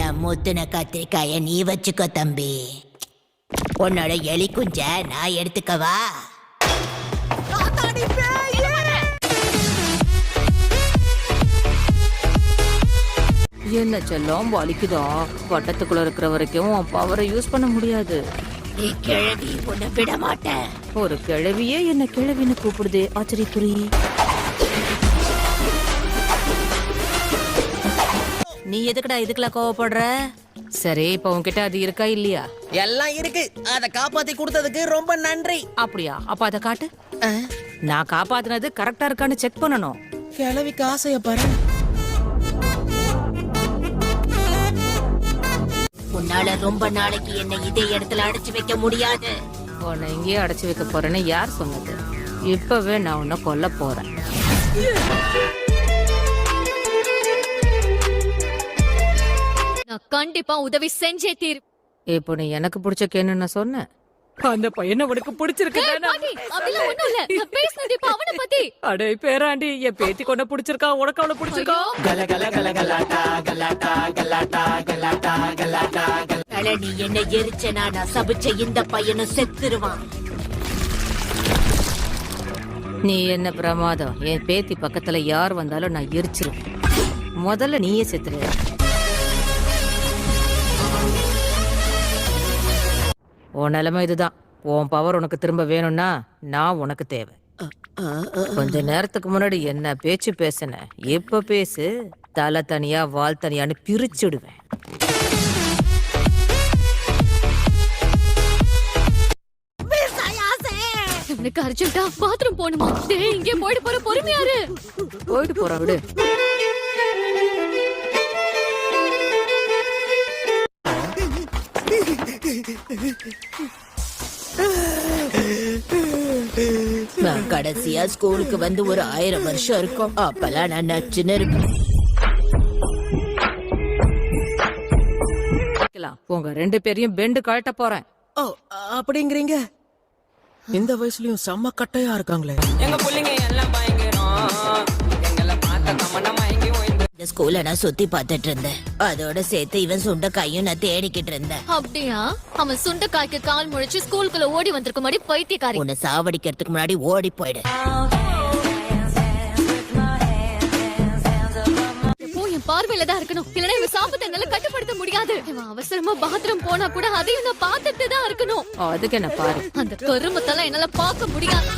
என் முத்துன கத்திரிக்காய நீ வச்சுக்கோ தம்பி. உன்னோட எலி குஞ்ச நான் எடுத்துக்கவா? என்ன செல்லம் வலிக்குதா? வட்டத்துக்குள்ள இருக்கிற வரைக்கும் பவரை யூஸ் பண்ண முடியாது. நீ கிழவி, உன்னை விட மாட்டேன். ஒரு கிழவியே என்ன கிழவின்னு கூப்பிடுதே, ஆச்சரியக்குறி. நீ எதுக்குடா இதுக்கெல்லாம் கோவப்படுற? சரி, இப்ப உன்கிட்ட அது இருக்கா இல்லையா? எல்லாம் இருக்கு. அத காப்பாத்தி கொடுத்ததுக்கு ரொம்ப நன்றி. அப்படியா? அப்ப அத காட்டு. நான் காப்பாத்தினது கரெக்டா இருக்கான்னு செக் பண்ணணும். கிழவிக்கு ஆசைய பாரு. உன்னால ரொம்ப நாளைக்கு என்ன இதே இடத்துல அடைச்சு வைக்க முடியாது. உன்னை இங்கேயே அடைச்சு வைக்க போறேன்னு யார் சொன்னது? இப்பவே நான் உன்னை கொல்ல போறேன். நான் கண்டிப்பா உதவி செஞ்சே தீர். இப்போ நீ எனக்கு பிடிச்ச கேன்னு நான் சொன்னேன். அந்த பையனை உனக்கு பிடிச்சிருக்கு. அடே பேராண்டி, என் பேத்தி கொண்ட பிடிச்சிருக்கா, உனக்கு அவளை பிடிச்சிருக்கா? நீ என்ன எரிச்சனா நான் சபிச்ச இந்த பையனும் செத்துருவான். நீ என்ன பிரமாதம். என் பேத்தி பக்கத்துல யார் வந்தாலும் நான் எரிச்சிருவேன். முதல்ல நீயே செத்துரு. உன் நிலைமை இதுதான். உன் பவர் உனக்கு திரும்ப வேணும்னா நான் உனக்கு தேவை. கொஞ்ச நேரத்துக்கு முன்னாடி என்ன பேச்சு பேசின, இப்ப பேசு. தலை தனியா வால் தனியான்னு பிரிச்சுடுவேன். எனக்கு அர்ஜென்ட்டா பாத்ரூம் போணுமா? டேய், இங்கே போயிட்டு போற, பொறுமையாரு. போயிட்டு போற விடு. நான் கடைசியா ஸ்கூலுக்கு வந்து ஒரு 1000 வருஷம் இருக்கும். அப்பெல்லாம் நான் நச்சுன்னு இருப்பேன். உங்க 2 பேரையும் பெண்டு கழட்ட போறேன். ஓ, அப்படிங்கிறீங்க? இந்த வயசுலயும் செம்ம கட்டையா இருக்காங்களே. எங்க புள்ளைங்க எல்லாம் பயங்கரம். எங்களை பார்த்த கமனமா எங்கேயும் இந்த ஸ்கூல்ல நான் சுத்தி பார்த்துட்டு இருந்தேன். அதோட சேர்த்து இவன் சுண்ட கையும் நான் தேடிக்கிட்டு இருந்தேன். அப்படியா? அவன் சுண்டக்காய்க்கு கால் முழிச்சு ஸ்கூலுக்குள்ள ஓடி வந்திருக்க மாதிரி பைத்தியக்காரி. உன்னை சாவடிக்கிறதுக்கு முன்னாடி ஓடி போயிடு. என் பார்வையில தான் இருக்கணும், இல்லனா இவன் சாப்பிட்ட என்னால கட்டுப்படுத்த முடியாது. இவன் அவசரமா பாத்ரூம் போனா கூட அதையும் நான் பார்த்துட்டு தான் இருக்கணும். அதுக்கு என்ன பாரு. அந்த கருமத்தெல்லாம் என்னால பார்க்க முடியாது.